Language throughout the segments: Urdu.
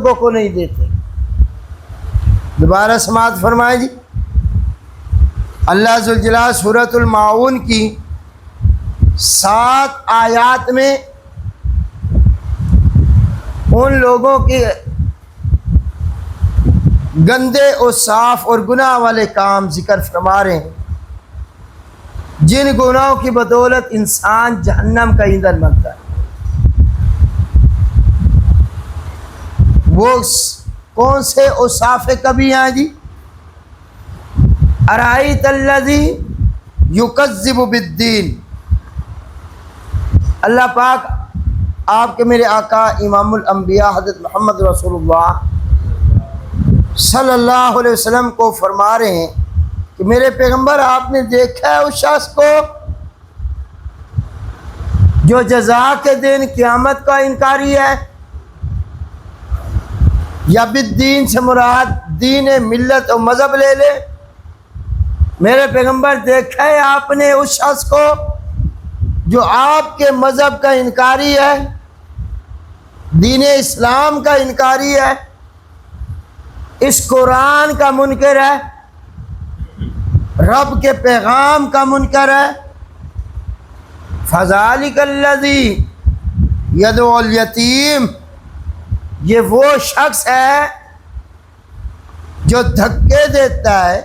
لوگوں کو نہیں دیتے۔ دوبارہ سماعت فرمائیں جی۔ اللہ ذوالجلال سورۃ الماعون کی 7 آیات میں ان لوگوں کے گندے اور صاف اور گناہ والے کام ذکر فرما رہے ہیں، جن گناہوں کی بدولت انسان جہنم کا ایندھن بنتا ہے۔ وہ کون سے اوصاف کبھی ہیں جی؟ ارائیت الذی یکذب بالدین۔ اللہ پاک آپ کے میرے آقا امام الانبیاء حضرت محمد رسول اللہ صلی اللہ علیہ وسلم کو فرما رہے ہیں کہ میرے پیغمبر آپ نے دیکھا ہے اس شخص کو جو جزا کے دن قیامت کا انکاری ہے؟ یا بالدین سے مراد دین ملت اور مذہب لے لے؟ میرے پیغمبر دیکھا ہے آپ نے اس شخص کو جو آپ کے مذہب کا انکاری ہے، دین اسلام کا انکاری ہے، اس قرآن کا منکر ہے، رب کے پیغام کا منکر ہے؟ فذالک الذی یدعو الیتیم، یہ وہ شخص ہے جو دھکے دیتا ہے۔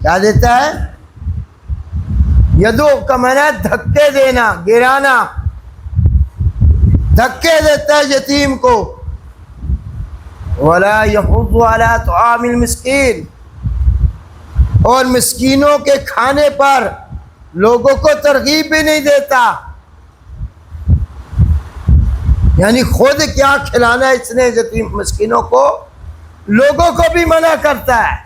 کیا دیتا ہے؟ یدعو کا معنی ہے دھکے دینا، گرانا، دھکے دیتا ہے یتیم کو۔ ولا یحض علی طعام المسکین، اور مسکینوں کے کھانے پر لوگوں کو ترغیب بھی نہیں دیتا، یعنی خود کیا کھلانا اس نے یتیم مسکینوں کو، لوگوں کو بھی منع کرتا ہے۔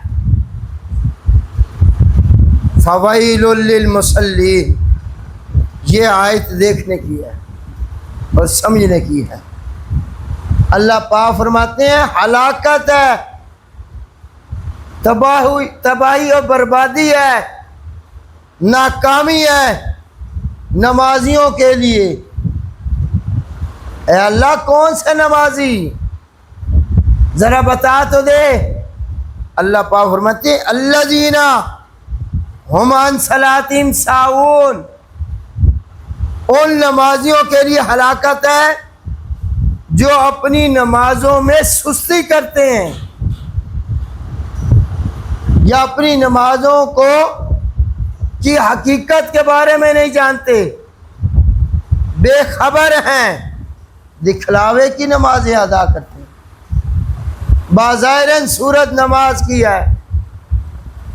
فویل للمصلین، یہ آیت دیکھنے کی ہے اور سمجھنے کی ہے۔ اللہ پاک فرماتے ہیں ہلاکت ہے، تباہی اور بربادی ہے، ناکامی ہے نمازیوں کے لیے۔ اے اللہ کون سے نمازی؟ ذرا بتا تو دے۔ اللہ پاک فرماتے ہیں الذین ہم عن صلاتہم ساہون، ان نمازیوں کے لیے ہلاکت ہے جو اپنی نمازوں میں سستی کرتے ہیں، یا اپنی نمازوں کو کی حقیقت کے بارے میں نہیں جانتے، بے خبر ہیں، دکھلاوے کی نمازیں ادا کرتے ہیں، بظاہراً صورت نماز کی ہے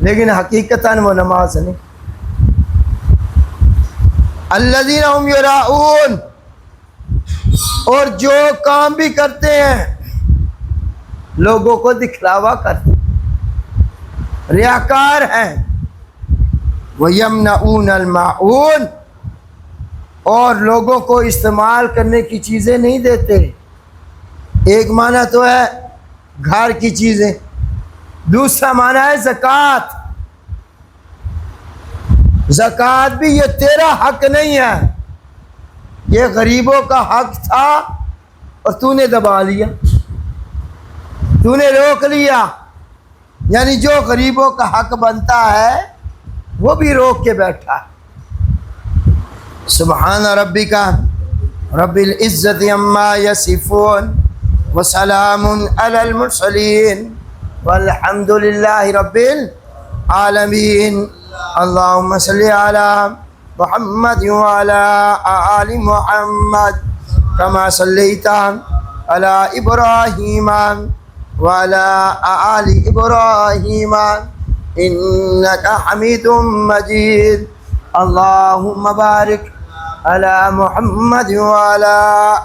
لیکن حقیقتاً وہ نماز نہیں۔ الذین هم یراؤون، اور جو کام بھی کرتے ہیں لوگوں کو دکھلاوا کرتے ہیں، ریاکار ہیں۔ وَيَمْنَعُونَ الْمَاعُونَ، اور لوگوں کو استعمال کرنے کی چیزیں نہیں دیتے۔ ایک معنی تو ہے گھر کی چیزیں، دوسرا معنی ہے زکوٰۃ۔ زکوٰۃ بھی یہ تیرا حق نہیں ہے، یہ غریبوں کا حق تھا اور تو نے دبا لیا، تو نے روک لیا، یعنی جو غریبوں کا حق بنتا ہے وہ بھی روک کے بیٹھا۔ سبحان ربک رب العزت عما یصفون وسلام علی المرسلین والحمد للہ رب العالمین۔ اللہم صلی علی محمد وعلی آل محمد کما صلیت علی ابراہیم وعلی آل ابراہیم انک حمید مجید۔ اللہم بارک علی محمد وعلی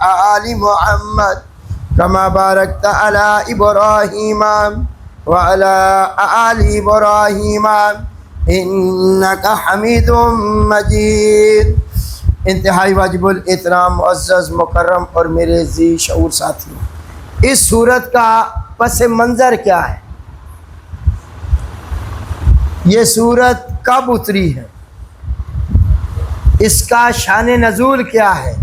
آل محمد کما بارکت علی ابراہیم وعلی آل ابراہیم انک حمید مجید۔ انتہائی واجب الاحترام معزز مکرم اور میرے ذی شعور ساتھیوں، اس سورت کا پس منظر کیا ہے؟ یہ سورت کب اتری ہے؟ اس کا شان نزول کیا ہے؟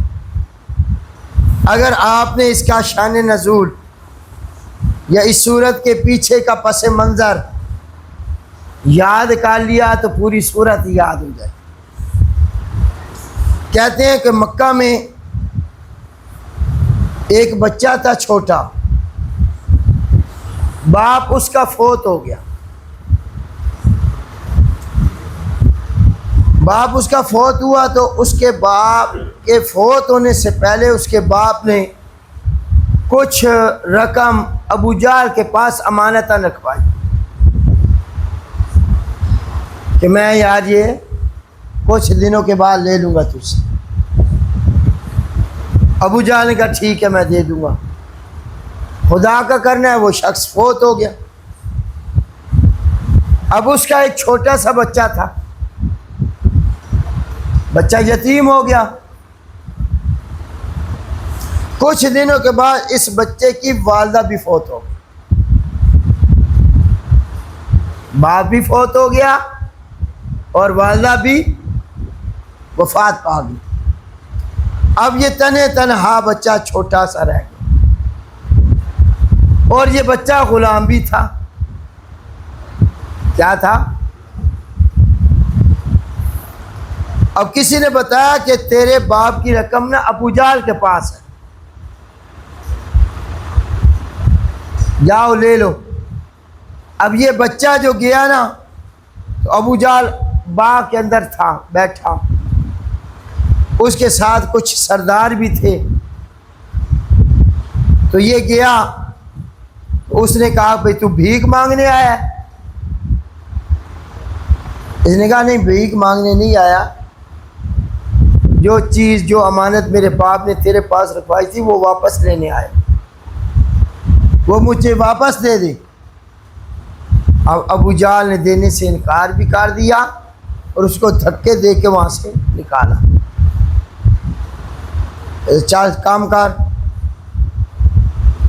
اگر آپ نے اس کا شان نزول یا اس صورت کے پیچھے کا پس منظر یاد کر لیا تو پوری صورت یاد ہو جائے. کہتے ہیں کہ مکہ میں ایک بچہ تھا چھوٹا، باپ اس کا فوت ہو گیا. باپ اس کا فوت ہوا تو اس کے باپ کے فوت ہونے سے پہلے اس کے باپ نے کچھ رقم ابو جہل کے پاس امانتاً رکھوائی کہ میں یار یہ کچھ دنوں کے بعد لے لوں گا تجھ سے. ابو جہل نے کہا ٹھیک ہے میں دے دوں گا. خدا کا کرنا ہے وہ شخص فوت ہو گیا. اب اس کا ایک چھوٹا سا بچہ تھا، بچہ یتیم ہو گیا. کچھ دنوں کے بعد اس بچے کی والدہ بھی فوت ہو گئی، باپ بھی فوت ہو گیا اور والدہ بھی وفات پا گئی. اب یہ تنہا بچہ چھوٹا سا رہ گیا، اور یہ بچہ غلام بھی تھا. کیا تھا؟ اب کسی نے بتایا کہ تیرے باپ کی رقم نا ابو جہل کے پاس ہے، جاؤ لے لو. اب یہ بچہ جو گیا نا تو ابو جہل باغ کے اندر تھا بیٹھا، اس کے ساتھ کچھ سردار بھی تھے. تو یہ گیا، اس نے کہا بھئی تو بھیک مانگنے آیا ہے؟ اس نے کہا نہیں بھیک مانگنے نہیں آیا، جو چیز جو امانت میرے باپ نے تیرے پاس رکھوائی تھی وہ واپس لینے آئے، وہ مجھے واپس دے دے. اب ابو جہل نے دینے سے انکار بھی کر دیا اور اس کو دھکے دے کے وہاں سے نکالا. چار کام کار.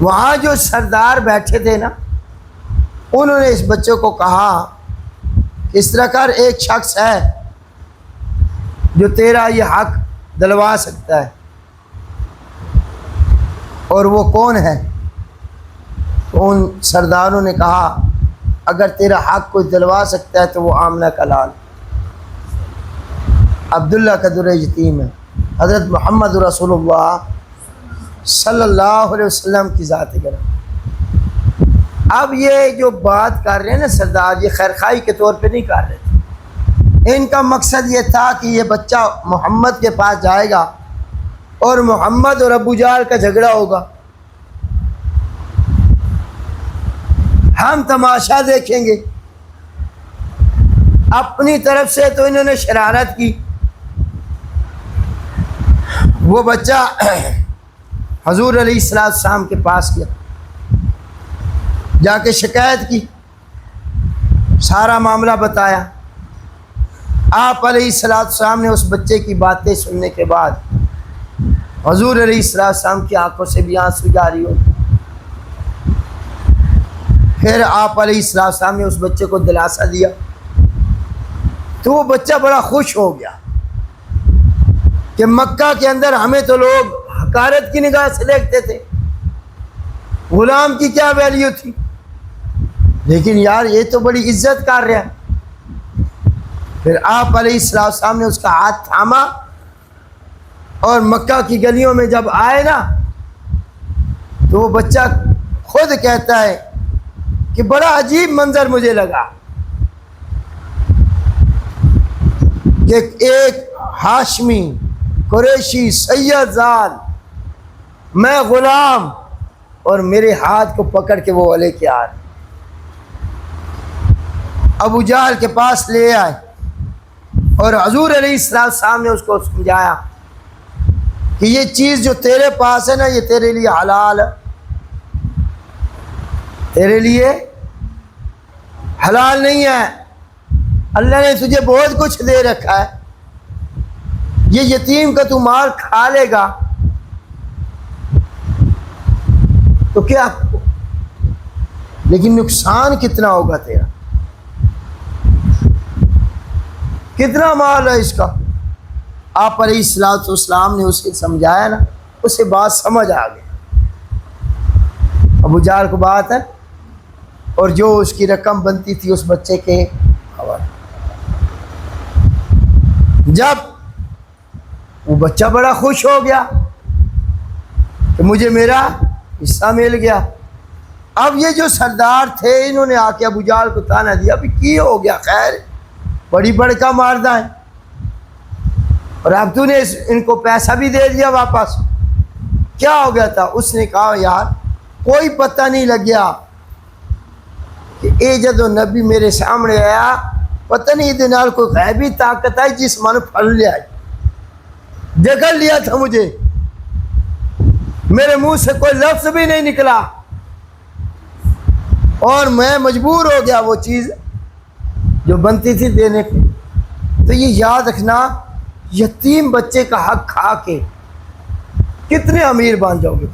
وہاں جو سردار بیٹھے تھے نا انہوں نے اس بچے کو کہا اس طرح کر، ایک شخص ہے جو تیرا یہ حق دلوا سکتا ہے. اور وہ کون ہے؟ تو ان سرداروں نے کہا اگر تیرا حق کوئی دلوا سکتا ہے تو وہ آمنہ کا لال عبداللہ کا در یتیم ہے، حضرت محمد رسول اللہ صلی اللہ علیہ وسلم کی ذات گرامی. اب یہ جو بات کر رہے ہیں نا سردار، یہ خیرخواہی کے طور پہ نہیں کر رہے تھے. ان کا مقصد یہ تھا کہ یہ بچہ محمد کے پاس جائے گا اور محمد اور ابو جہل کا جھگڑا ہوگا، ہم تماشا دیکھیں گے. اپنی طرف سے تو انہوں نے شرارت کی. وہ بچہ حضور علیہ السلام کے پاس گیا، جا کے شکایت کی، سارا معاملہ بتایا. آپ علیہ السلام نے اس بچے کی باتیں سننے کے بعد حضور علیہ السلام کی آنکھوں سے بھی آنسو جاری ہو. پھر آپ علیہ السلام نے اس بچے کو دلاسا دیا تو وہ بچہ بڑا خوش ہو گیا کہ مکہ کے اندر ہمیں تو لوگ حقارت کی نگاہ سے دیکھتے تھے، غلام کی کیا ویلیو تھی، لیکن یار یہ تو بڑی عزت کر رہا ہے. پھر آپ علیہ السلام نے اس کا ہاتھ تھاما اور مکہ کی گلیوں میں جب آئے نا تو وہ بچہ خود کہتا ہے کہ بڑا عجیب منظر مجھے لگا کہ ایک ہاشمی قریشی سید زاد، میں غلام، اور میرے ہاتھ کو پکڑ کے وہ لے کے آ رہے. ابو جہل کے پاس لے آئے اور حضور علیہ السلام نے اس کو سمجھایا کہ یہ چیز جو تیرے پاس ہے نا یہ تیرے لیے حلال ہے، تیرے لیے حلال نہیں ہے. اللہ نے تجھے بہت کچھ دے رکھا ہے، یہ یتیم کا تو مال کھا لے گا تو کیا، لیکن نقصان کتنا ہوگا تیرا، کتنا مال ہے اس کا. آپ علیہ السلام نے اسے سمجھایا نا، اسے بات سمجھ آ گئی. ابو جہل کو بات ہے، اور جو اس کی رقم بنتی تھی اس بچے کے حوالے۔ جب وہ بچہ بڑا خوش ہو گیا کہ مجھے میرا حصہ مل گیا، اب یہ جو سردار تھے انہوں نے آ کے ابو جہل کو تانا دیا، ابھی کی ہو گیا، خیر بڑی بڑکا ماردہ ہے، اور اب تو نے ان کو پیسہ بھی دے دیا واپس، کیا ہو گیا تھا؟ اس نے کہا یار کوئی پتہ نہیں لگیا کہ اے جدو نبی میرے سامنے آیا، پتہ نہیں یہ نال کوئی غیبی طاقت آئی جس مانو پھڑ لیا، جگڑ لیا تھا مجھے، میرے منہ سے کوئی لفظ بھی نہیں نکلا، اور میں مجبور ہو گیا وہ چیز جو بنتی تھی دینے کی۔ تو یہ یاد رکھنا، یتیم بچے کا حق کھا کے کتنے امیر بن جاؤ گے،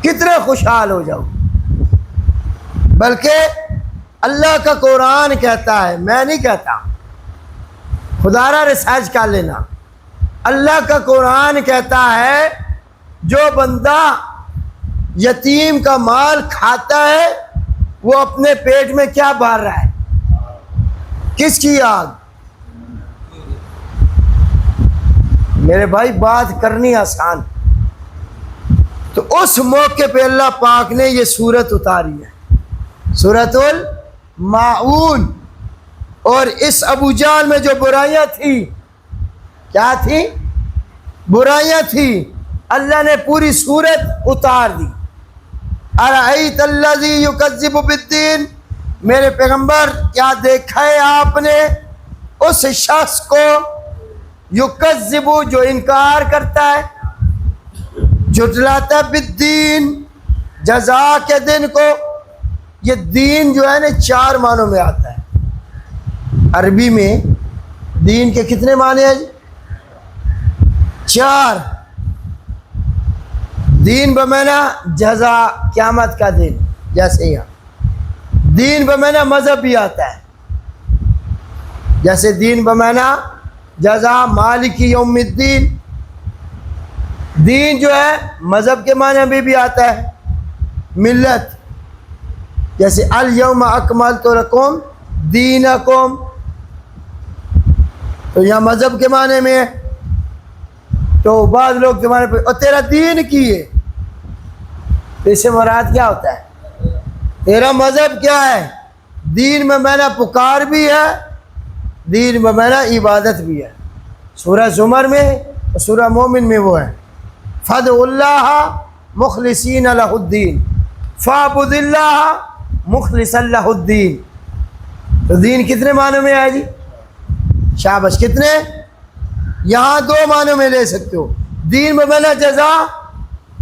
کتنے خوشحال ہو جاؤ گے۔ بلکہ اللہ کا قرآن کہتا ہے، میں نہیں کہتا، خدا را ریسرچ کر لینا، اللہ کا قرآن کہتا ہے جو بندہ یتیم کا مال کھاتا ہے وہ اپنے پیٹ میں کیا بھر رہا ہے؟ کس کی آگ؟ میرے بھائی بات کرنی آسان، تو اس موقع پہ اللہ پاک نے یہ سورت اتاری ہے، سورۃ الماعون۔ اور اس ابو جہل میں جو برائیاں تھیں، کیا تھی؟ برائیاں تھیں، اللہ نے پوری سورت اتار دی۔ ارأیت الذی یکذب بالدین، میرے پیغمبر کیا دیکھا ہے آپ نے اس شخص کو یکذب جو انکار کرتا ہے، جھٹلاتا ہے، بالدین جزا کے دن کو۔ یہ دین جو ہے نا 4 معنوں میں آتا ہے عربی میں، دین کے کتنے معنی ہیں؟ 4۔ دین بمعنی جزا، قیامت کا دن، جیسے یہاں دین بمعنی مذہب بھی آتا ہے، جیسے دین بمعنی جزا، مالک یوم الدین۔ دین جو ہے مذہب کے معنی میں بھی آتا ہے، ملت، جیسے الیوم اکملت لکم دینکم، تو یہاں مذہب کے معنی میں ہے۔ تو بعض لوگ کے معنی پہ اور تیرا دین کی ہے، تو اس سے مراد کیا ہوتا ہے؟ تیرا مذہب کیا ہے؟ دین میں معنی پکار بھی ہے، دین میں معنی عبادت بھی ہے۔ سورہ زمر میں اور سورہ مومن میں وہ ہے، فَادْعُوا اللَّهَ مُخْلِصِينَ لَهُ الدِّينَ فَاعْبُدِ اللَّهَ مُخْلِصًا لَهُ الدِّينَ۔ تو دین کتنے معنوں میں آئے جی؟ شاباش، کتنے؟ یہاں 2 معنوں میں لے سکتے ہو۔ دین میں معنی جزا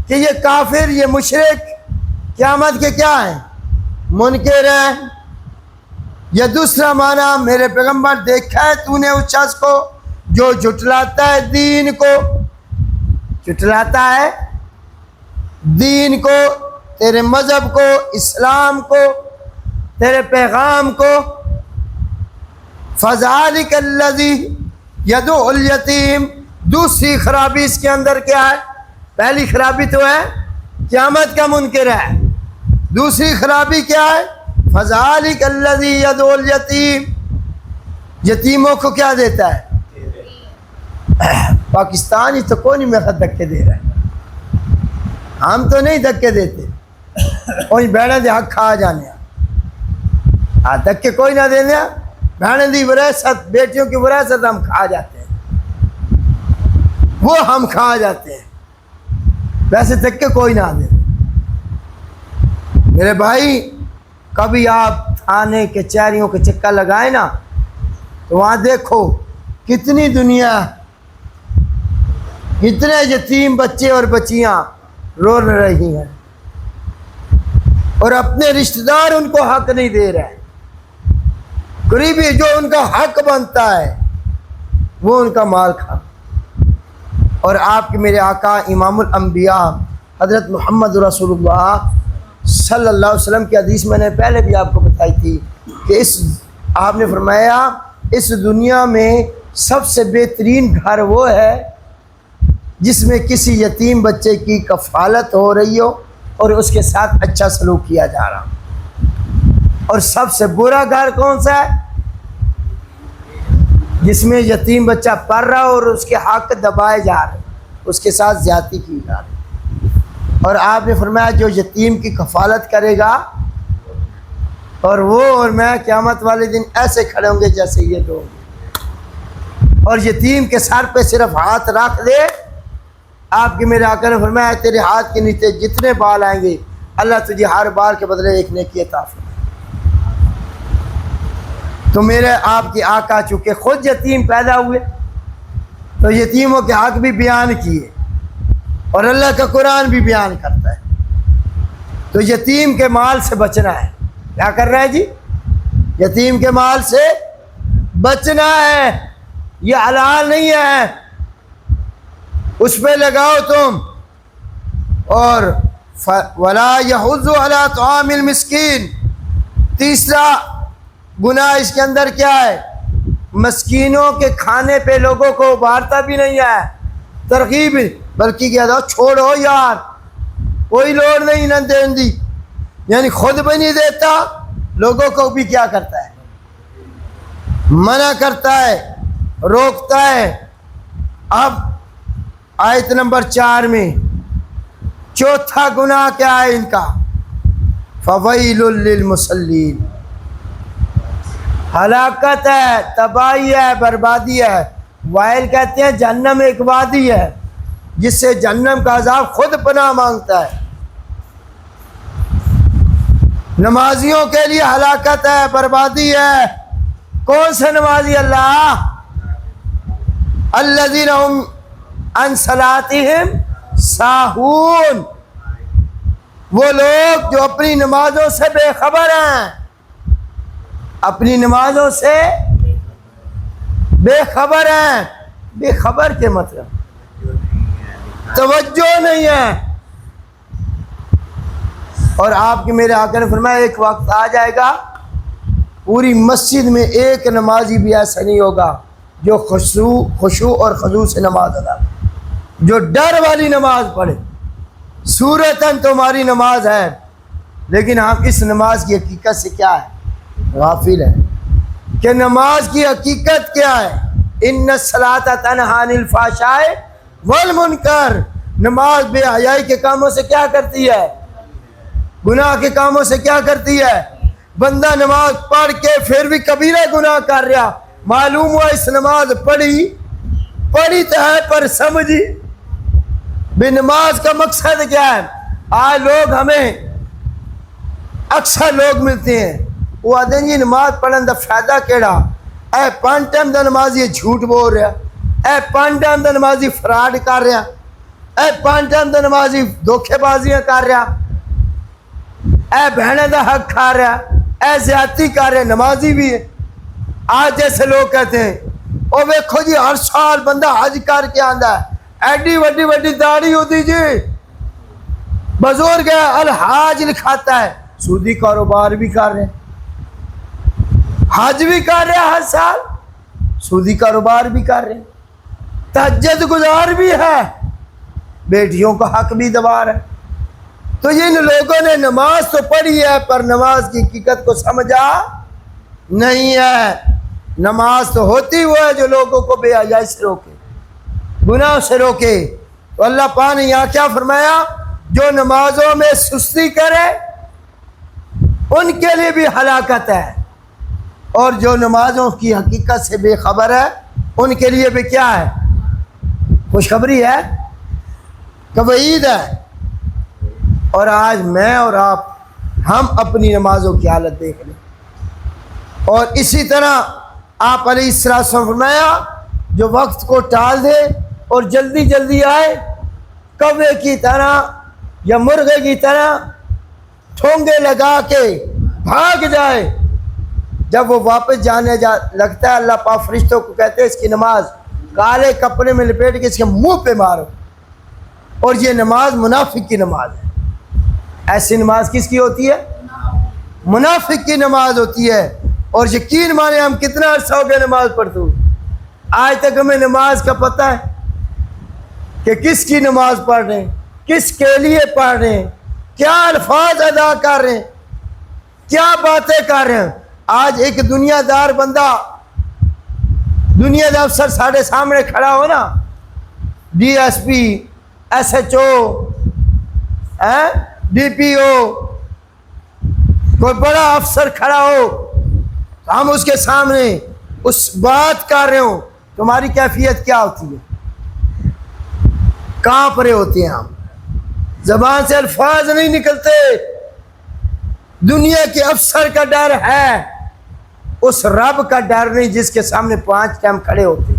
کہ یہ کافر، یہ مشرک قیامت کے کیا ہیں؟ منکر ہیں۔ یا دوسرا معنی، میرے پیغمبر دیکھا ہے تو نے اس شخص کو جو جھٹلاتا ہے دین کو، جھٹلاتا ہے دین کو، تیرے مذہب کو، اسلام کو، تیرے پیغام کو۔ فَذَلِكَ الَّذِي يَدُعُّ الْيَتِيمَ، دوسری خرابی اس کے اندر کیا ہے؟ پہلی خرابی تو ہے قیامت کا منکر ہے، دوسری خرابی کیا ہے؟ فَذَلِكَ الَّذِي يَدُعُّ الْيَتِيمَ، یتیموں کو کیا دیتا ہے؟ پاکستان ہی تو کوئی نہیں میرا دھکے دے رہا ہے، ہم تو نہیں دھکے دیتے، کوئی بہنیں دے حق کھا جانے دھکے کوئی نہ دینے، بہنیں دی وراثت، بیٹیوں کی وراثت ہم کھا جاتے ہیں، وہ ہم کھا جاتے ہیں، ویسے دھکے کوئی نہ دے۔ میرے بھائی کبھی آپ تھانے کچہریوں کے چکر لگائیں نا، تو وہاں دیکھو کتنی دنیا، کتنے یتیم بچے اور بچیاں رو رہی ہیں، اور اپنے رشتہ دار ان کو حق نہیں دے رہے، قریبی جو ان کا حق بنتا ہے وہ ان کا مال کھا۔ اور آپ کے میرے آقا امام الانبیاء حضرت محمد رسول اللہ صلی اللہ علیہ وسلم کی حدیث میں نے پہلے بھی آپ کو بتائی تھی کہ آپ نے فرمایا اس دنیا میں سب سے بہترین گھر وہ ہے جس میں کسی یتیم بچے کی کفالت ہو رہی ہو اور اس کے ساتھ اچھا سلوک کیا جا رہا. اور سب سے برا گھر کون سا ہے؟ جس میں یتیم بچہ پڑھ رہا اور اس کے حق دبائے جا رہے, اس کے ساتھ زیادتی کی جا رہی. اور آپ نے فرمایا جو یتیم کی کفالت کرے گا اور وہ اور میں قیامت والے دن ایسے کھڑے ہوں گے جیسے یہ لوگ. اور یتیم کے سر پہ صرف ہاتھ رکھ دے, آپ کے میرے آقا نے فرمایا تیرے ہاتھ کے نیچے جتنے بال آئیں گے اللہ تجھے ہر بال کے بدلے ایک نیکی عطا فرمائے. تو میرے آپ کے آقا چونکہ خود یتیم پیدا ہوئے تو یتیموں کے حق بھی بیان کیے, اور اللہ کا قرآن بھی بیان کرتا ہے. تو یتیم کے مال سے بچنا ہے. کیا کر رہا ہے جی؟ یتیم کے مال سے بچنا ہے. یہ حلال نہیں ہے, اس پہ لگاؤ تم. اور وَلَا يَحُضُّ عَلَىٰ طَعَامِ الْمِسْكِينِ, تیسرا گناہ اس کے اندر کیا ہے؟ مسکینوں کے کھانے پہ لوگوں کو ابھارتا بھی نہیں ہے, ترغیب, بلکہ کیا تھا چھوڑو یار, کوئی لوڑ نہیں نہ دین دی. یعنی خود بھی نہیں دیتا, لوگوں کو بھی کیا کرتا ہے؟ منع کرتا ہے, روکتا ہے. اب آیت نمبر 4 میں چوتھا گناہ کیا ہے ان کا؟ فَوَيْلٌ لِّلْمُصَلِّينَ, ہلاکت ہے, تباہی ہے, بربادی ہے. وائل کہتے ہیں جہنم ایک وادی ہے جس سے جہنم کا عذاب خود پناہ مانگتا ہے. نمازیوں کے لیے ہلاکت ہے, بربادی ہے. کون سے نمازی؟ اللہ الذین هم عن صلاتهم ساہون, وہ لوگ جو اپنی نمازوں سے بے خبر ہیں. اپنی نمازوں سے بے خبر ہیں. بے خبر کے مطلب توجہ نہیں ہے. اور آپ کے میرے آقا نے فرمایا ایک وقت آ جائے گا پوری مسجد میں ایک نمازی بھی ایسا نہیں ہوگا جو خشوع اور خضوع سے نماز ادا کرے, جو ڈر والی نماز پڑھے. صورتاً تمہاری نماز ہے لیکن ہم اس نماز کی حقیقت سے کیا ہے؟ غافل ہے. کہ نماز کی حقیقت کیا ہے؟ ان الصلاۃ تنہی عن الفحشاء والمنکر, نماز بے حیائی کے کاموں سے کیا کرتی ہے؟ گناہ کے کاموں سے کیا کرتی ہے؟ بندہ نماز پڑھ کے پھر بھی کبیرہ گناہ کر رہا, معلوم ہوا اس نماز پڑھی تو ہے پر سمجھی بے. نماز کا مقصد کیا ہے؟ آج لوگ ہمیں اکثر لوگ ملتے ہیں وہ آدھے جی نماز پڑھن دا فائدہ کیڑا؟ اے 5 ٹائم دا نمازی جھوٹ بول رہا, اے 5 ٹائم دا نمازی فراڈ کر رہا, اے 5 ٹائم دا نمازی دھوکے بازیاں کر رہا, اے بہنیں دا حق کھا رہا, اے زیادتی کر رہا. نمازی بھی ہے. آج جیسے لوگ کہتے ہیں او ویکھو جی ہر سال بندہ حج کر کے آندا ہے, ایڈی وڈی داڑھی ہوتی جی, بزرگ ہے الحاج لکھاتا ہے, سودی کاروبار بھی کر رہے ہیں, حج بھی کر رہے ہیں ہر سال, سودی کاروبار بھی کر رہے ہیں, تہجد گزار بھی ہے, بیٹیوں کا حق بھی دبا رہے ہیں. تو ان لوگوں نے نماز تو پڑھی ہے پر نماز کی حقیقت کو سمجھا نہیں ہے. نماز تو ہوتی وہ ہے جو لوگوں کو بے حیائی سے روکے, گناہ سے روکے. تو اللہ پاک نے یہاں کیا فرمایا؟ جو نمازوں میں سستی کرے ان کے لیے بھی ہلاکت ہے, اور جو نمازوں کی حقیقت سے بے خبر ہے ان کے لیے بھی کیا ہے؟ خوشخبری ہے, وعید ہے. اور آج میں اور آپ ہم اپنی نمازوں کی حالت دیکھ لیں. اور اسی طرح آپ علیہ السلام فرمایا جو وقت کو ٹال دے اور جلدی جلدی آئے, کوے کی طرح یا مرغے کی طرح ٹھونگے لگا کے بھاگ جائے, جب وہ واپس جانے لگتا ہے اللہ پاک فرشتوں کو کہتے ہیں اس کی نماز کالے کپڑے میں لپیٹ کے اس کے منہ پہ مارو. اور یہ نماز منافق کی نماز ہے. ایسی نماز کس کی ہوتی ہے؟ منافق کی نماز ہوتی ہے. اور یقین مانے ہم کتنا عرصہ ہو گیا نماز پڑھتے ہوئے, آج تک ہمیں نماز کا پتہ ہے کہ کس کی نماز پڑھ رہے ہیں, کس کے لیے پڑھ رہے ہیں. کیا الفاظ ادا کر رہے ہیں، کیا باتیں کر رہے ہیں. آج ایک دنیا دار بندہ، دنیا کا افسر سارے سامنے کھڑا ہو نا، D S P, S H O, D P O, کوئی بڑا افسر کھڑا ہو، ہم اس کے سامنے اس بات کر رہے ہوں، تمہاری کیفیت کیا ہوتی ہے؟ کانپ رہے ہوتے ہیں ہم، زبان سے الفاظ نہیں نکلتے. دنیا کے افسر کا ڈر ہے، اس رب کا ڈر نہیں جس کے سامنے 5 ٹائم کھڑے ہوتے.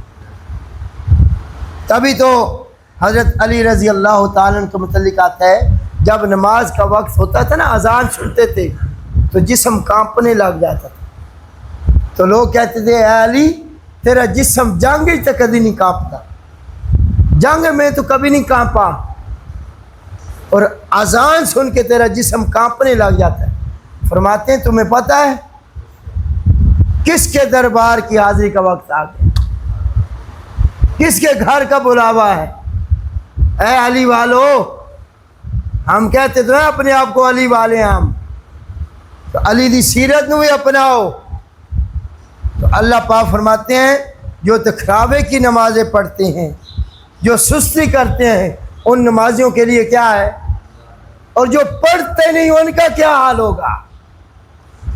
تبھی تو حضرت علی رضی اللہ تعالیٰ عنہ کے متعلق آتا ہے، جب نماز کا وقت ہوتا تھا نا، اذان سنتے تھے تو جسم کانپنے لگ جاتا تھا. تو لوگ کہتے تھے اے علی تیرا جسم جنگ ہی تو کبھی نہیں کانپتا، جنگ میں تو کبھی نہیں کانپا، اور اذان سن کے تیرا جسم کانپنے لگ جاتا ہے. فرماتے ہیں تمہیں پتہ ہے کس کے دربار کی حاضری کا وقت آ گیا، کس کے گھر کا بلاوا ہے؟ اے علی والو، ہم کہتے تو ہیں اپنے آپ کو علی والے ہیں ہم، تو علی دی سیرت نو بھی اپناؤ. تو اللہ پاک فرماتے ہیں جو تکراوے کی نمازیں پڑھتے ہیں، جو سستی کرتے ہیں، ان نمازیوں کے لیے کیا ہے؟ اور جو پڑھتے نہیں ان کا کیا حال ہوگا؟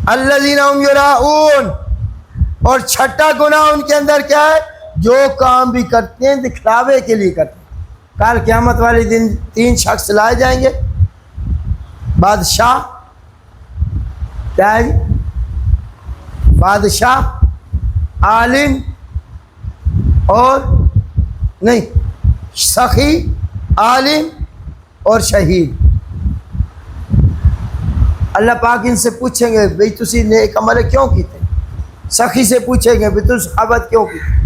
الذین هم یراؤون. اور چھٹا گناہ ان کے اندر کیا ہے؟ جو کام بھی کرتے ہیں دکھلاوے کے لیے کرتے ہیں. کل قیامت والے دن 3 شخص لائے جائیں گے. بادشاہ، کیا ہے؟ بادشاہ، عالم، اور نہیں، سخی، عالم اور شہید. اللہ پاک ان سے پوچھیں گے بھئی تسی نیک عمل کیوں کیتے؟ سخی سے پوچھیں گے بھئی تس صحابت کیوں کیتے؟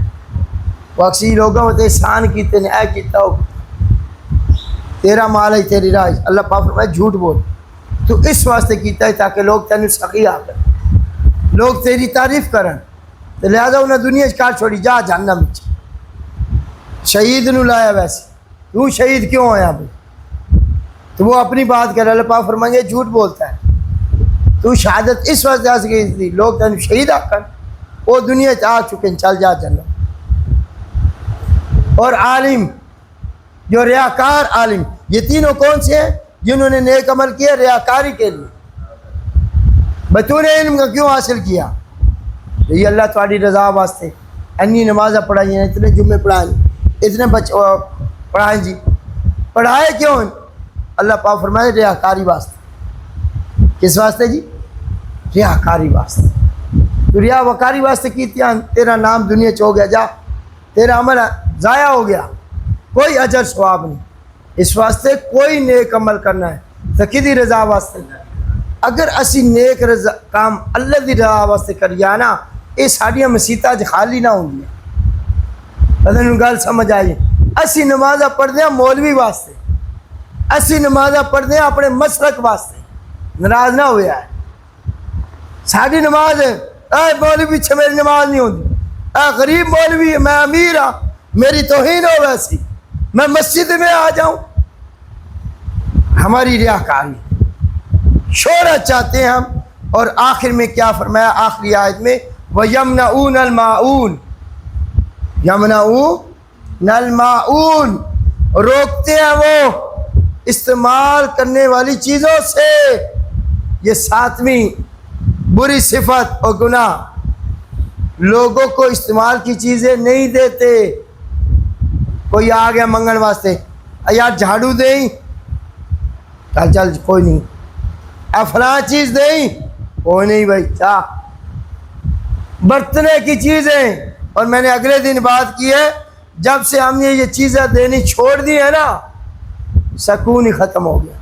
وہ اکثر لوگوں ہوتے احسان کیتے نے، اے کیتا ہو، تیرا مال ہے تیری راج. اللہ پاک فرمائے جھوٹ بول، تو اس واسطے کیتا ہے تاکہ لوگ تینوں سخی آ کر لوگ تیری تعریف کرن، تو لہذا انہیں دنیا کار چھوڑی، جا جہنم میں. شہید نو لایا ویسے، تو شہید کیوں ہویا بھئی؟ تو وہ اپنی بات کر، اللہ پاک فرمائیں گے جھوٹ بولتا ہے، تو شہادت اس وقت آ سکے تھی لوگ تینوں شہید آ کر، وہ دنیا آ چکے ہیں، چل جا جنت. اور عالم، جو ریاکار عالم، یہ تینوں کون سے ہیں؟ جنہوں نے نیک عمل کیا ریاکاری کے لیے. بھئی تو نے علم کا کیوں حاصل کیا؟ یہ اللہ تمہاری رضا واسطے انی نمازیں پڑھائی ہیں، اتنے جمعے پڑھائیں، اتنے پڑھائیں جی. پڑھائے کیوں؟ اللہ پاک فرمائے ریاکاری واسطے. کس واسطے جی؟ ریاکاری واسطے. تو ریا وکاری واسطے کیتی ہیں، تیرا نام دنیا چ ہو گیا، جا تیرا عمل ضائع ہو گیا، کوئی اجر ثواب نہیں. اس واسطے کوئی نیک عمل کرنا ہے تو کدی رضا واسطے. اگر اسی نیک رضا کام اللہ دی رضا واسطے کریے نا، یہ ساڑیاں مسیتاں خالی نہ ہوں گی. پتہ نہیں گل سمجھ آئی؟ اسی نمازیں پڑھتے ہیں مولوی واسطے، اسی نمازیں پڑھتے ہیں اپنے مسلک واسطے. ناراض نہ ہویا ہے ساری نماز ہے، اے مولوی پیچھے میری نماز نہیں ہوتی، اے غریب مولوی ہے، میں امیر ہاں، میری توہین ہو ویسی، میں مسجد میں آ جاؤں. ہماری ریاکاری، شہرت چاہتے ہیں ہم. اور آخر میں کیا فرمایا آخری آیت میں؟ وَيَمْنَعُونَ الْمَاعُونَ. یمنعون الْمَاعُونَ، روکتے ہیں وہ استعمال کرنے والی چیزوں سے. یہ 7ویں بری صفت اور گناہ، لوگوں کو استعمال کی چیزیں نہیں دیتے. کوئی آ گیا منگن واسطے، یار جھاڑو دیں، چل کوئی نہیں. فلاں چیز دیں، کوئی نہیں بھائی، چاہ برتنے کی چیزیں. اور میں نے اگلے دن بات کی ہے، جب سے ہم نے یہ چیزیں دینی چھوڑ دی ہے نا، سکون ہی ختم ہو گیا.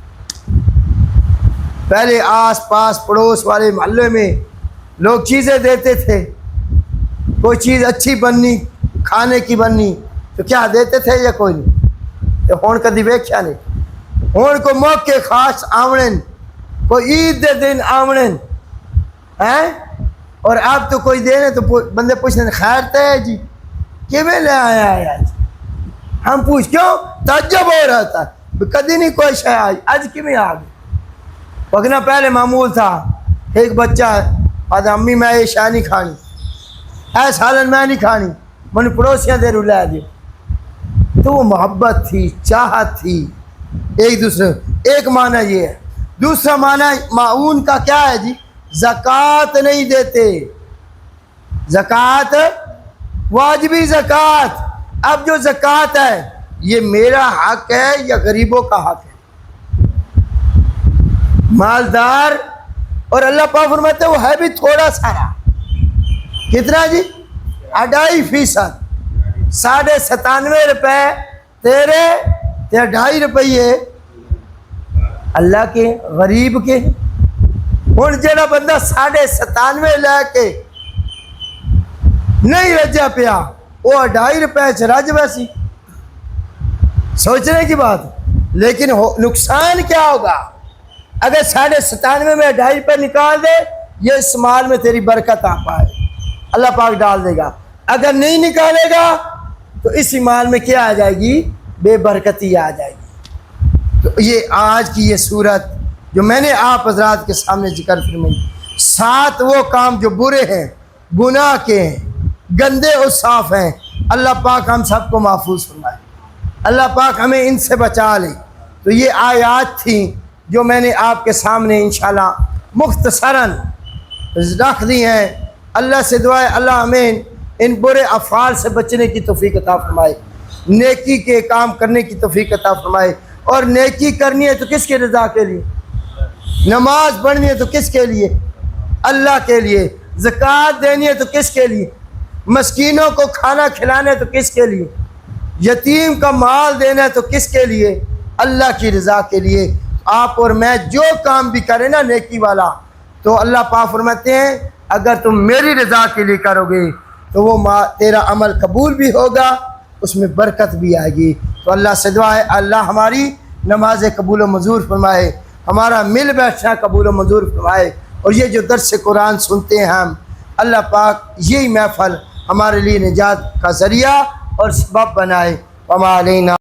پہلے آس پاس پڑوس والے محلے میں لوگ چیزیں دیتے تھے، کوئی چیز اچھی بننی، کھانے کی بننی تو کیا دیتے تھے یا کوئی نہیں؟ تو ہون کدی ویکھیا نہیں. ہون کو موقع خاص آمڑن، کوئی عید دے دن آمڑن ہیں، اور آپ تو کوئی دینے تو بندے پوچھتے ہیں خیر تے جی کیویں لے آیا ہے آج؟ ہم پوچھ کیوں تعجب ہو رہا تھا، کدی نہیں کوئی شے آئی، آج کیویں آ گئی؟ پکنا پہلے معمول تھا. ایک بچہ آدھا امی میں یہ شاہ نہیں کھانی, اے سالن میں نہیں کھانی, من پڑوسیاں دے رلا دے. تو وہ محبت تھی, چاہت تھی ایک دوسرے. ایک معنی یہ ہے. دوسرا معنی معاون کا کیا ہے جی؟ زکوٰۃ نہیں دیتے. زکوٰۃ واجبی زکوٰۃ. اب جو زکوٰۃ ہے یہ میرا حق ہے یا غریبوں کا حق ہے؟ مالدار. اور اللہ پاک فرماتے ہیں وہ ہے بھی تھوڑا سارا. کتنا جی؟ 2.5%. 97.5 روپے تیرے, 2.5 روپیے اللہ کے, غریب کے. ہوں جڑا بندہ 97.5 لے کے نہیں رجا پیا, وہ 2.5 روپے چ رج ویسی. سوچنے کی بات. لیکن نقصان کیا ہوگا اگر 97.5 میں 2.5 روپے نکال دے؟ یہ اس مال میں تیری برکت آ پائے, اللہ پاک ڈال دے گا. اگر نہیں نکالے گا تو اسی مال میں کیا آ جائے گی؟ بے برکتی آ جائے گی. تو یہ آج کی یہ صورت جو میں نے آپ حضرات کے سامنے ذکر فرمائی, 7 وہ کام جو برے ہیں, گناہ کے ہیں, گندے اور صاف ہیں, اللہ پاک ہم سب کو محفوظ فرمائے, اللہ پاک ہمیں ان سے بچا لے. تو یہ آیات تھیں جو میں نے آپ کے سامنے انشاءاللہ مختصراً رکھ دی ہیں. اللہ سے دعا ہے اللہ ہمیں ان برے افعال سے بچنے کی توفیق عطا فرمائے, نیکی کے کام کرنے کی توفیق عطا فرمائے. اور نیکی کرنی ہے تو کس کی رضا کے لیے؟ نماز پڑھنی ہے تو کس کے لیے؟ اللہ کے لیے. زکوٰۃ دینی ہے تو کس کے لیے؟ مسکینوں کو کھانا کھلانا ہے تو کس کے لیے؟ یتیم کا مال دینا ہے تو کس کے لیے؟ اللہ کی رضا کے لیے. آپ اور میں جو کام بھی کریں نا نیکی والا, تو اللہ پاک فرماتے ہیں اگر تم میری رضا کے لیے کرو گے تو وہ تیرا عمل قبول بھی ہوگا, اس میں برکت بھی آئے گی. تو اللہ سے دعا ہے اللہ ہماری نماز قبول و منظور فرمائے, ہمارا مل بیٹھنا قبول و منظور فرمائے. اور یہ جو درس قرآن سنتے ہیں ہم, اللہ پاک یہی محفل ہمارے لیے نجات کا ذریعہ اور سبب بنائے. وما علینا